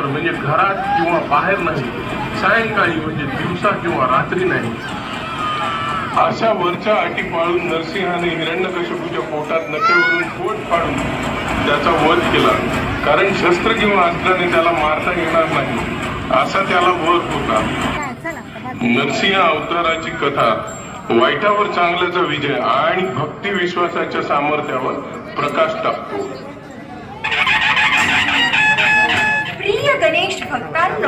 म्हणजे घरात किंवा बाहेर नाही, सायंकाळी म्हणजे दिवसा किंवा रात्री नाही, अशा वरच्या अटी पाळून नरसिंहाने हिरण्यकशिपूच्या पोटात नखेवरून पोट फाडून त्याचा वध केला. कारण शस्त्र किंवा अस्त्राने त्याला मारता येणार नाही असा त्याला बोध होता. नरसिंह अवताराची कथा वाईटावर चांगल्याचा विजय आणि भक्ती विश्वासाच्या सामर्थ्यावर प्रकाश टाकतो. प्रिय गणेश भक्तांनो,